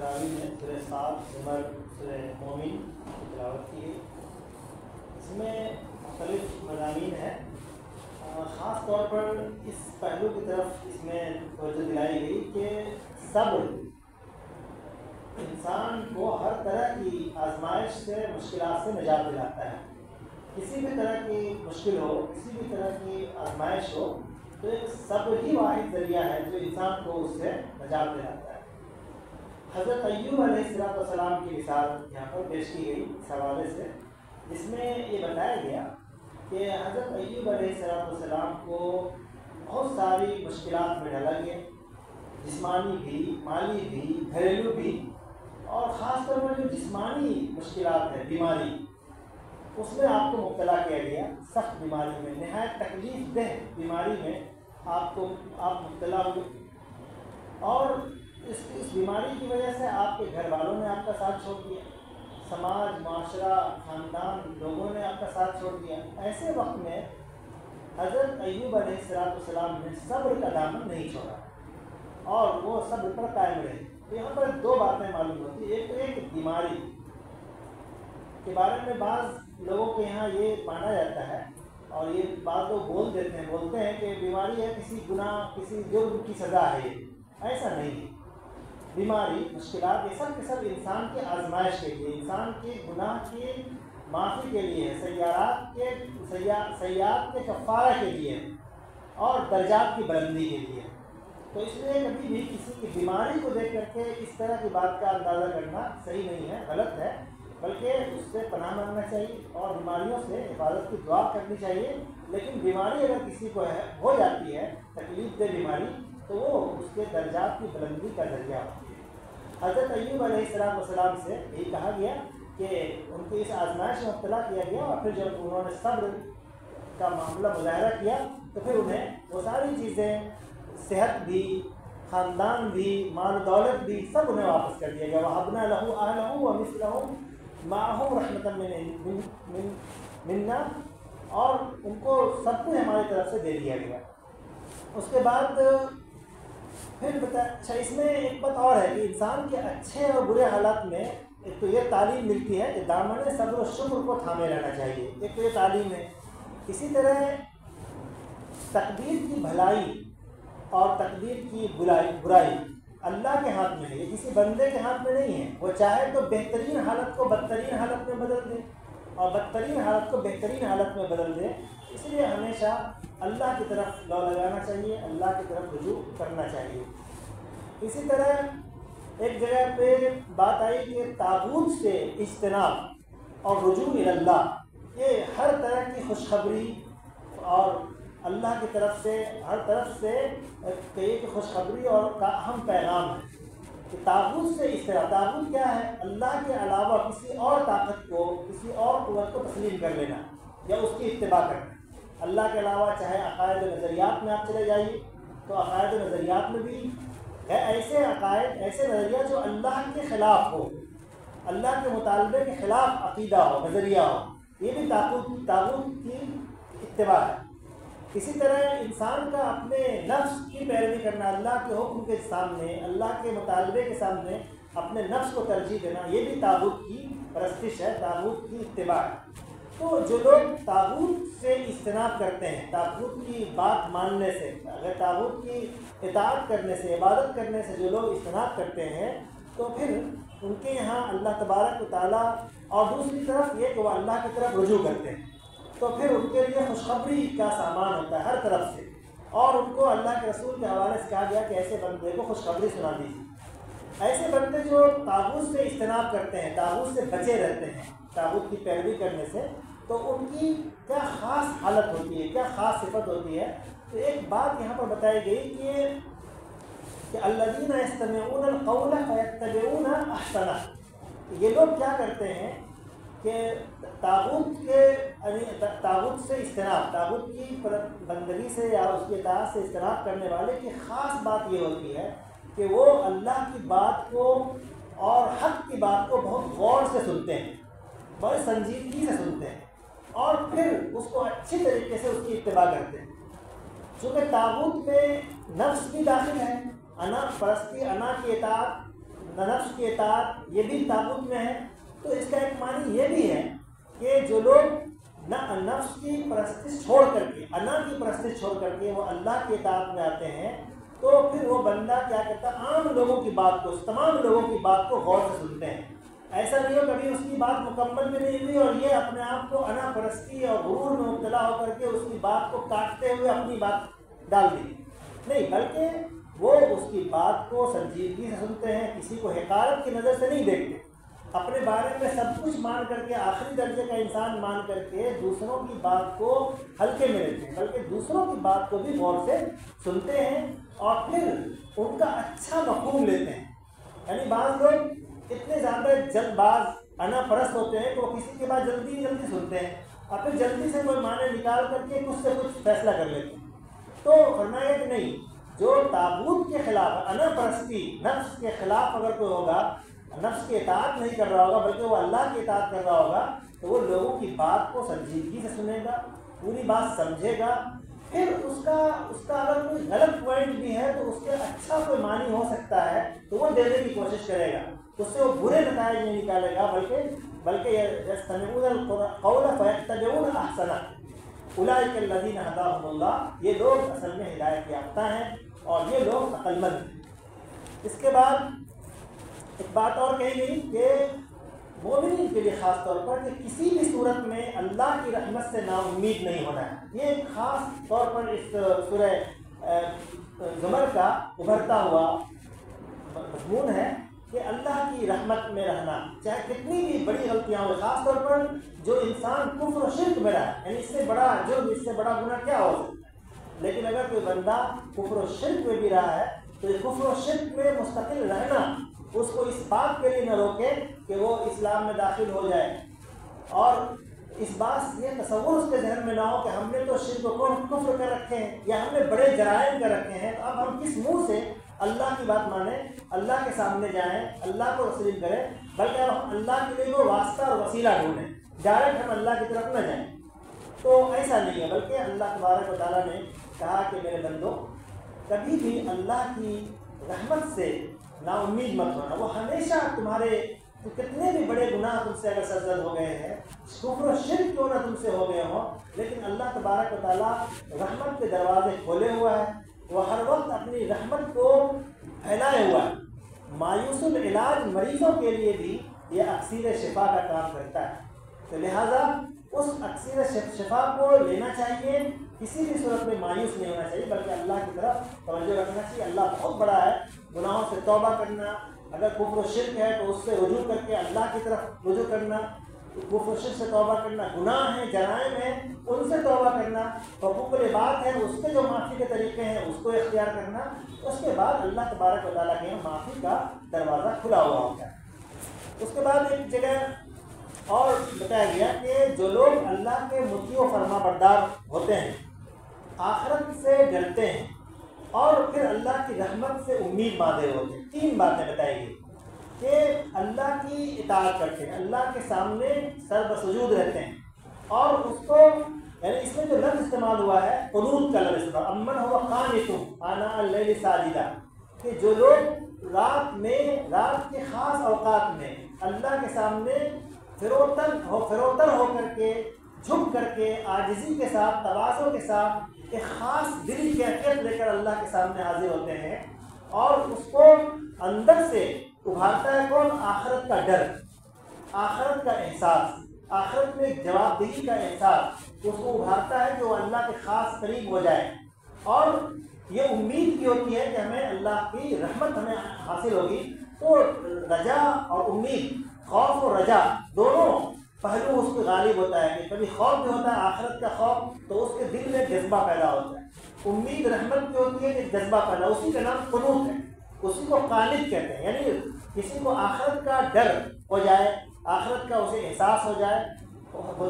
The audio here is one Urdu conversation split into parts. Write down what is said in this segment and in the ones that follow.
تراویح میں سورہ صاد عمر سورہ مومن کی تلاوت کی ہے. اس میں مختلف مضامین ہیں. خاص طور پر اس پہلو کی طرف اس میں توجہ دلائی گئی کہ صبر انسان کو ہر طرح کی آزمائش سے مشکلات سے نجات دلاتا ہے. کسی بھی طرح کی مشکل ہو، کسی بھی طرح کی آزمائش ہو، تو ایک صبر ہی واحد ذریعہ ہے جو انسان کو اس سے نجات دلاتا ہے. حضرت ایوب علیہ السلام کی مثال یہاں پر پیش کی گئی اس حوالے سے، جس میں یہ بتایا گیا کہ حضرت ایوب علیہ السلام کو بہت ساری مشکلات میں ڈالا گیا، جسمانی بھی، مالی بھی، گھریلو بھی، اور خاص طور پر جو جسمانی مشکلات ہیں، بیماری، اس میں آپ کو مبتلا کیا گیا. سخت بیماری میں، نہایت تکلیف دہ بیماری میں آپ مبتلا ہوئے، اور اس بیماری کی وجہ سے آپ کے گھر والوں نے آپ کا ساتھ چھوڑ دیا، سماج، معاشرہ، خاندان، لوگوں نے آپ کا ساتھ چھوڑ دیا. ایسے وقت میں حضرت ایوب علیہ السلام نے صبر کا دامن نہیں چھوڑا اور وہ صبر پر قائم رہے. تو یہاں پر دو باتیں معلوم ہوتی ہیں. ایک تو ایک بیماری کے بارے میں بعض لوگوں کے یہاں یہ مانا جاتا ہے، اور یہ بعض لوگ بولتے ہیں کہ بیماری ہے، کسی گناہ، کسی جرم کی سزا ہے. ایسا نہیں ہے. بیماری، مشکلات، یہ سب کے سب انسان کے آزمائش کے لیے، انسان کے گناہ کی معافی کے لیے ہے، سیئات کے کفارہ کے لیے اور درجات کی بلندی کے لیے. تو اس لیے کبھی بھی کسی کی بیماری کو دیکھ کر کے اس طرح کی بات کا اندازہ کرنا صحیح نہیں ہے، غلط ہے، بلکہ اس سے پناہ مانگنا چاہیے اور بیماریوں سے حفاظت کی دعا کرنی چاہیے. لیکن بیماری اگر کسی کو ہو جاتی ہے، تکلیف دہ بیماری، تو وہ اس کے درجات کی بلندی کا ذریعہ ہوتی ہے. حضرت ایوب علیہ السلام سے یہی کہا گیا کہ ان کو اس آزمائش میں مبتلا کیا گیا، اور پھر جب انہوں نے صبر کا معاملہ مظاہرہ کیا تو پھر انہیں وہ ساری چیزیں، صحت بھی، خاندان بھی، مال و دولت بھی، سب انہیں واپس کر دیا گیا. وَهَبْنَا لَهُ أَهْلَهُ وَمِثْلَهُمْ مَعَهُمْ رَحْمَةً مِنَّا، اور ان کو سب کچھ ہماری طرف سے دے دیا گیا. اس کے بعد پھر اچھا، اس میں ایک بات اور ہے کہ انسان کے اچھے اور برے حالات میں ایک تو یہ تعلیم ملتی ہے کہ دامن صبر و شکر کو تھامے رہنا چاہیے. ایک تو یہ تعلیم ہے. اسی طرح تقدیر کی بھلائی اور تقدیر کی برائی اللہ کے ہاتھ میں ہے، یہ کسی بندے کے ہاتھ میں نہیں ہے. وہ چاہے تو بہترین حالت کو بدترین حالت میں بدل دے اور بدترین حالت کو بہترین حالت میں بدل دے. اس لیے ہمیشہ اللہ کی طرف لو لگانا چاہیے، اللہ کی طرف رجوع کرنا چاہیے. اسی طرح ایک جگہ پہ بات آئی کہ طاغوت سے اجتناب اور رجوع الی اللہ، یہ ہر طرح کی خوشخبری اور اللہ کی طرف سے ہر طرف سے ایک خوشخبری اور کا اہم پیغام ہے کہ طاغوت سے اجتناب. طاغوت کیا ہے؟ اللہ کے علاوہ کسی اور طاقت کو، کسی اور قوت کو تسلیم کر لینا یا اس کی اتباع کرنا. اللہ کے علاوہ چاہے عقائد و نظریات میں آپ چلے جائیے تو عقائد و نظریات میں بھی ہے ایسے عقائد، ایسے نظریہ جو اللہ کے خلاف ہو، اللہ کے مطالبے کے خلاف عقیدہ ہو، نظریہ ہو، یہ بھی طاغوت کی اتباع ہے. اسی طرح انسان کا اپنے نفس کی پیروی کرنا، اللہ کے حکم کے سامنے، اللہ کے مطالبے کے سامنے اپنے نفس کو ترجیح دینا، یہ بھی طاغوت کی پرستش ہے، طاغوت کی اتباع ہے. تو جو لوگ طاغوت سے اجتناب کرتے ہیں، طاغوت کی بات ماننے سے، اگر طاغوت کی اطاعت کرنے سے، عبادت کرنے سے جو لوگ اجتناب کرتے ہیں، تو پھر ان کے یہاں اللہ تبارک و تعالیٰ، اور دوسری طرف یہ کہ وہ اللہ کی طرف رجوع کرتے ہیں، تو پھر ان کے لیے خوشخبری کا سامان ہوتا ہے ہر طرف سے. اور ان کو اللہ کے رسول کے حوالے سے کہا گیا کہ ایسے بندے کو خوشخبری سنا دیجیے. ایسے بندے جو طاغوت سے اجتناب کرتے ہیں، طاغوت سے بچے رہتے ہیں، طاغوت کی پیروی کرنے سے، تو ان کی کیا خاص حالت ہوتی ہے، کیا خاص صفت ہوتی ہے. تو ایک بات یہاں پر بتائی گئی کہ الذین یستمعون القول فیتبعون احسنہ. یہ لوگ کیا کرتے ہیں کہ طاغوت سے اجتناب، طاغوت کی بندگی سے یا اس کی اطاعت سے اجتناب کرنے والے کی خاص بات یہ ہوتی ہے کہ وہ اللہ کی بات کو اور حق کی بات کو بہت غور سے سنتے ہیں، بڑے سنجیدگی سے سنتے ہیں، اور پھر اس کو اچھی طریقے سے اس کی اتباع کرتے ہیں. چونکہ طاغوت میں نفس بھی داخل ہے، انا پرستی، انا کی اطاعت، نفس کی اطاعت یہ بھی طاغوت میں ہے، تو اس کا ایک معنی یہ بھی ہے کہ جو لوگ نفس کی پرستش چھوڑ کر کے، انا کی پرستش چھوڑ کر کے وہ اللہ کی اطاعت میں آتے ہیں، تو پھر وہ بندہ کیا کرتا ہے، عام لوگوں کی بات کو، تمام لوگوں کی بات کو غور سے سنتے ہیں۔ ایسا نہیں ہو کبھی اس کی بات مکمل بھی نہیں ہوئی اور یہ اپنے آپ کو انا پرستی اور غرور میں مبتلا ہو کر کے اس کی بات کو کاٹتے ہوئے اپنی بات ڈال دی، نہیں، بلکہ وہ اس کی بات کو سنجیدگی سے سنتے ہیں، کسی کو حقارت کی نظر سے نہیں دیکھتے، اپنے بارے میں سب کچھ مان کر کے، آخری درجے کا انسان مان کر کے دوسروں کی بات کو ہلکے میں لیتے ہیں، بلکہ دوسروں کی بات کو بھی غور سے سنتے ہیں اور پھر ان کا اچھا مفہوم لیتے ہیں۔ یعنی بعض لوگ اتنے زیادہ جلد باز انا پرست ہوتے ہیں کہ وہ کسی کے بعد جلدی سنتے ہیں اور پھر جلدی سے کوئی معنی نکال کر کے کچھ سے کچھ فیصلہ کر لیتے ہیں۔ تو فرمایا کہ نہیں، جو طاغوت کے خلاف، انا پرستی، نفس کے خلاف اگر کوئی ہوگا، نفس کی اطاعت نہیں کر رہا ہوگا بلکہ وہ اللہ کی اطاعت کر رہا ہوگا، تو وہ لوگوں کی بات کو سنجیدگی سے سنے گا، پوری بات سمجھے گا، پھر اس کا اگر کوئی غلط پوائنٹ بھی ہے تو اس کے اچھا کوئی معنی ہو سکتا ہے تو وہ دینے کی کوشش کرے گا، اس سے وہ برے نتائج نہیں نکالے گا، بلکہ یستمعون القول فیتبعون احسنہ اولئک الذین ھداھم اللہ، یہ لوگ اصل میں ہدایت یافتہ ہیں اور یہ لوگ عقل مند ہیں۔ اس کے بعد ایک بات اور کہی گئی کہ مومنین کے لیے خاص طور پر کہ کسی بھی صورت میں اللہ کی رحمت سے نا امید نہیں ہونا ہے، یہ ایک خاص طور پر اس سورہ زمر کا ابھرتا ہوا مضمون ہے کہ اللہ کی رحمت میں رہنا، چاہے کتنی بھی بڑی غلطیاں ہو، خاص طور پر جو انسان کفر و شرک میں رہا، یعنی اس سے بڑا جرم، اس سے بڑا گناہ کیا ہو سکتا ہے، لیکن اگر کوئی بندہ کفر و شرک میں بھی رہا ہے تو یہ کفر و شرک میں مستقل رہنا اس کو اس بات کے لیے نہ روکے کہ وہ اسلام میں داخل ہو جائے، اور اس بات یہ تصور اس کے ذہن میں نہ ہو کہ ہم نے تو شرک و کفر کر رکھے ہیں یا ہم نے بڑے جرائم کر رکھے ہیں، تو اب ہم کس منہ سے اللہ کی بات مانیں، اللہ کے سامنے جائیں، اللہ کو تسلیم کریں، بلکہ اب ہم اللہ کے لیے وہ واسطہ اور وسیلہ ڈھونڈیں، ڈائریکٹ ہم اللہ کی طرف نہ جائیں۔ تو ایسا نہیں ہے، بلکہ اللہ تبارک و تعالیٰ نے کہا کہ میرے بندو کبھی بھی اللہ کی رحمت سے نا امید مت ہونا، وہ ہمیشہ تمہارے کتنے بھی بڑے گناہ تم سے اگر سرزد ہو گئے ہیں، کفر و شرک کیوں نہ تم سے ہو گئے ہوں، لیکن اللہ تبارک و تعالیٰ رحمت کے دروازے کھولے ہوا ہے، وہ ہر وقت اپنی رحمت کو پھیلائے ہوا ہے۔ مایوس العلاج مریضوں کے لیے بھی یہ اکسیر شفا کا کام کرتا ہے، تو لہٰذا اس اکسیر شفا کو لینا چاہیے، کسی بھی صورت میں مایوس نہیں ہونا چاہیے، بلکہ اللہ کی طرف توجہ رکھنا چاہیے۔ اللہ بہت بڑا ہے، گناہوں سے توبہ کرنا، اگر کفر و شرک ہے تو اس سے رجوع کر کے اللہ کی طرف رجوع کرنا، کفر و شرک سے توبہ کرنا، گناہ ہیں، جرائم ہیں، ان سے توبہ کرنا، حقوق العباد ہے اس کے جو معافی کے طریقے ہیں اس کو اختیار کرنا، اس کے بعد اللہ تبارک و تعالیٰ کے یہاں معافی کا دروازہ کھلا ہوا ہوتا ہے۔ اس کے بعد ایک جگہ اور بتایا گیا کہ جو لوگ اللہ کے مطیع و فرما بردار ہوتے ہیں، آخرت سے ڈرتے ہیں اور پھر اللہ کی رحمت سے امید باندھے ہوتے ہیں، تین باتیں بتائی گئی کہ اللہ کی اطاعت کرتے ہیں، اللہ کے سامنے سر بسجود رہتے ہیں، اور اس کو یعنی اس میں جو لفظ استعمال ہوا ہے قنوت کا لفظ استعمال، امن ہوا قانت آناء اللیل ساجدا، کہ جو لوگ رات کے خاص اوقات میں اللہ کے سامنے فروتر ہو کر کے، جھک کر کے، عاجزی کے ساتھ، تواضع کے ساتھ ایک خاص دلی کیفیت لے کر اللہ کے سامنے حاضر ہوتے ہیں، اور اس کو اندر سے ابھارتا ہے کون؟ آخرت کا ڈر، آخرت کا احساس، آخرت میں جواب دہی کا احساس اس کو ابھارتا ہے کہ وہ اللہ کے خاص قریب ہو جائے، اور یہ امید کی ہوتی ہے کہ ہمیں اللہ کی رحمت ہمیں حاصل ہوگی۔ تو رجا اور امید، خوف اور رجا دونوں پہلو اس پہ غالب ہوتا ہے، کہ کبھی خوف بھی ہوتا ہے آخرت کا خوف، تو اس کے دل میں جذبہ پیدا ہوتا ہے، امید رحمت کی ہوتی ہے کہ جذبہ پیدا، اسی کا نام قنوت ہے، اسی کو قانت کہتے ہیں، یعنی کسی کو آخرت کا ڈر ہو جائے، آخرت کا اسے احساس ہو جائے،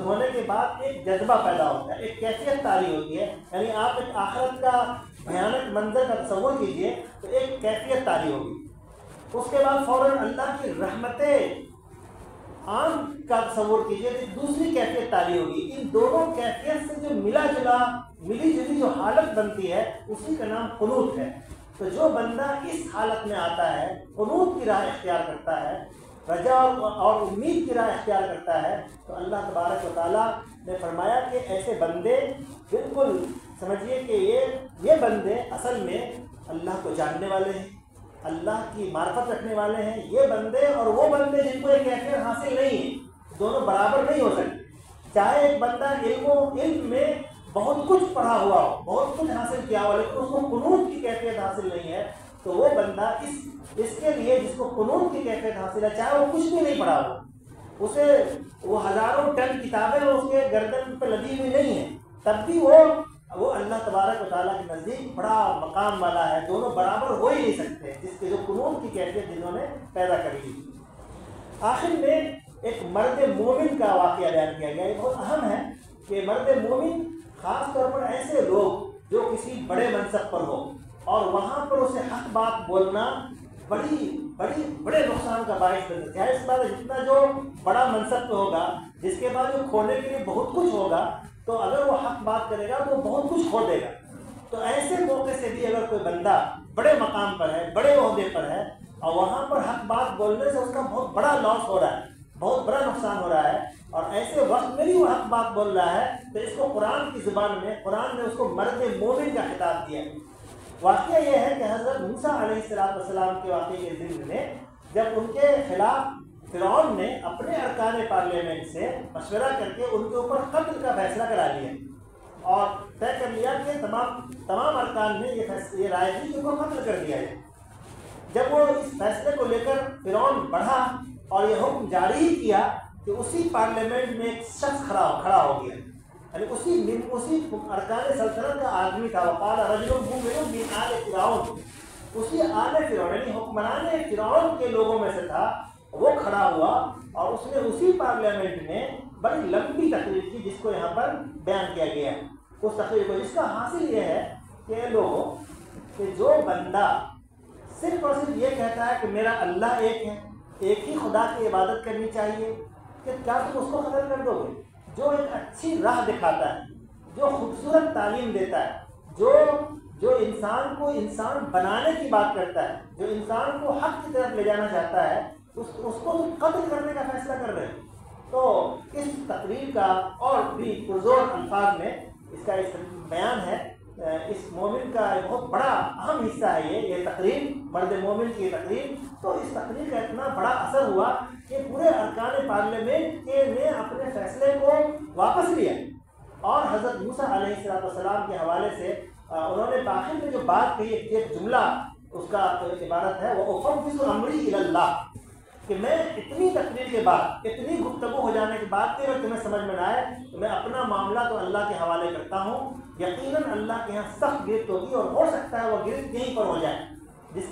ہونے کے بعد ایک جذبہ پیدا ہوتا ہے، ایک کیفیت طاری ہوتی ہے، یعنی آپ ایک آخرت کا بھیانک منظر کا تصور کیجئے تو ایک کیفیت طاری ہوگی، اس کے بعد فوراً اللہ کی رحمتیں عام کا تصور کیجئے تو دوسری کیفیت طاری ہوگی۔ ان دونوں کیفیت سے جو ملی جلی جو حالت بنتی ہے اسی کا نام قنوت ہے۔ تو جو بندہ اس حالت میں آتا ہے، قنوت کی راہ اختیار کرتا ہے، رجا اور امید کی راہ اختیار کرتا ہے، تو اللہ تبارک و تعالیٰ نے فرمایا کہ ایسے بندے بالکل سمجھیے کہ یہ بندے اصل میں اللہ کو جاننے والے ہیں، اللہ کی معرفت رکھنے والے ہیں۔ یہ بندے اور وہ بندے جن کو ایک کیفیت حاصل نہیں ہے، دونوں برابر نہیں ہو سکتے۔ چاہے ایک بندہ علم میں بہت کچھ پڑھا ہوا ہو، بہت کچھ حاصل کیا ہوا، لیکن اس کو قنوت کی کیفیت حاصل نہیں ہے، تو وہ بندہ اس کے لیے جس کو قنوت کی کیفیت حاصل ہے، چاہے وہ کچھ بھی نہیں پڑھا ہو، اسے وہ ہزاروں ٹن کتابیں اس کے گردن پہ لگی ہوئی نہیں ہیں، تب بھی وہ اللہ تبارک و تعالیٰ کے نزدیک بڑا مقام والا ہے۔ دونوں برابر ہو ہی نہیں سکتے، جس کے جو قنوت کی کیفیت جنہوں نے پیدا کری۔ آخر میں ایک مرد مومن کا واقعہ بیان کیا گیا۔ یہ بہت اہم ہے کہ مرد مومن خاص طور پر ایسے لوگ جو کسی بڑے منصب پر ہو اور وہاں پر اسے حق بات بولنا بڑے نقصان کا باعث بنتا ہے۔ اس بات جتنا جو بڑا منصب پہ ہوگا، جس کے بعد جو کھونے کے لیے بہت کچھ ہوگا، تو اگر وہ حق بات کرے گا تو بہت کچھ کھو دے گا۔ تو ایسے موقع سے بھی اگر کوئی بندہ بڑے مقام پر ہے، بڑے عہدے پر ہے، اور وہاں پر حق بات بولنے سے اس کا بہت بڑا لاس ہو رہا ہے، بہت بڑا نقصان ہو رہا ہے، اور ایسے وقت میں بھی وہ حق بات بول رہا ہے، تو اس کو قرآن کی زبان میں قرآن نے اس کو مرد مومن کا خطاب دیا۔ واقعہ یہ ہے کہ حضرت موسیٰ علیہ السلام کے واقعے کے ذمن میں جب ان کے خلاف فرعون نے اپنے ارکان پارلیمنٹ سے مشورہ کر کے ان کے اوپر قتل کا فیصلہ کرا لیا اور طے کر لیا کہ تمام ارکان نے یہ رائے دی کہ ان کو قتل کر دیا جائے۔ جب وہ اس فیصلے کو لے کر فرعون بڑھا اور یہ حکم جاری کیا کہ اسی پارلیمنٹ میں ایک شخص کھڑا ہو گیا، یعنی اسی ارکان سلطنت کا آدمی تھا، وقال رجل مؤمن من آل فرعون، اسی آل فرعون یعنی حکمران فرعون کے لوگوں میں سے تھا، وہ کھڑا ہوا اور اس نے اسی پارلیمنٹ میں بڑی لمبی تقریر کی، جس کو یہاں پر بیان کیا گیا ہے۔ اس تقریر کو جس کا حاصل یہ ہے کہ لوگوں کہ جو بندہ صرف اور صرف یہ کہتا ہے کہ میرا اللہ ایک ہے، ایک ہی خدا کی عبادت کرنی چاہیے، کہ کیا تم اس کو قتل کر دو گے؟ جو ایک اچھی راہ دکھاتا ہے، جو خوبصورت تعلیم دیتا ہے، جو انسان کو انسان بنانے کی بات کرتا ہے، جو انسان کو حق کی طرف لے جانا چاہتا ہے، اس کو تم قتل کرنے کا فیصلہ کر رہے ہیں۔ تو اس تقریر کا اور بھی پرزور الفاظ میں اس کا بیان ہے۔ اس مومن کا ایک بہت بڑا اہم حصہ ہے یہ تقریر، مرد مومن کی تقریر۔ تو اس تقریر کا اتنا بڑا اثر ہوا کہ پورے ارکان پارلیمنٹ نے اپنے فیصلے کو واپس لیا، اور حضرت موسیٰ علیہ السلام کے حوالے سے انہوں نے آخر میں جو بات کہی، ایک جملہ اس کا عبارت ہے، وہ افوض امری الی اللہ، کہ میں اتنی تقریر کے بعد، اتنی گفتگو ہو جانے کے بعد کہ اگر تمہیں سمجھ میں نہ آئے تو میں اپنا معاملہ تو اللہ کے حوالے کرتا ہوں، یقیناً اللہ کے یہاں سخت گرفت ہوگی، اور ہو سکتا ہے وہ گرفت یہیں پر ہو جائے، جس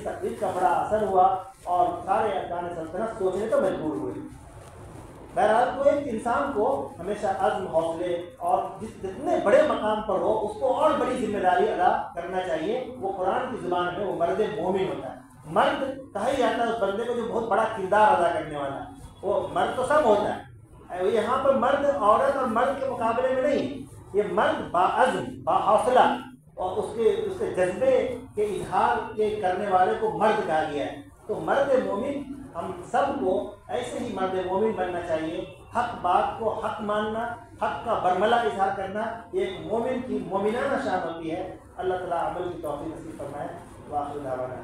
تقریر کا بڑا اثر ہوا اور سارے ارکان سلطنت سوچنے تو مجبور ہوئے۔ بہرحال کوئی ایک انسان کو ہمیشہ عزم، حوصلے اور جتنے بڑے مقام پر ہو اس کو اور بڑی ذمہ داری ادا کرنا چاہیے۔ وہ قرآن کی زبان میں وہ مرد مومن ہوتا ہے۔ مرد کہا ہی جاتا ہے اس بندے کو جو بہت بڑا کردار ادا کرنے والا ہے، وہ مرد تو سب ہوتا ہے، یہاں پر مرد عورت اور مرد کے مقابلے میں نہیں، یہ مرد باعزم، باحوصلہ اور اس کے جذبے کے اظہار کے کرنے والے کو مرد کہا گیا ہے۔ تو مرد مومن ہم سب کو ایسے ہی مرد مومن بننا چاہیے، حق بات کو حق ماننا، حق کا برملا اظہار کرنا، یہ ایک مومن کی مومنانہ شان ہوتی ہے۔ اللہ تعالیٰ عمل کی توفیق نصیب فرمائے۔ وآخر دعوانا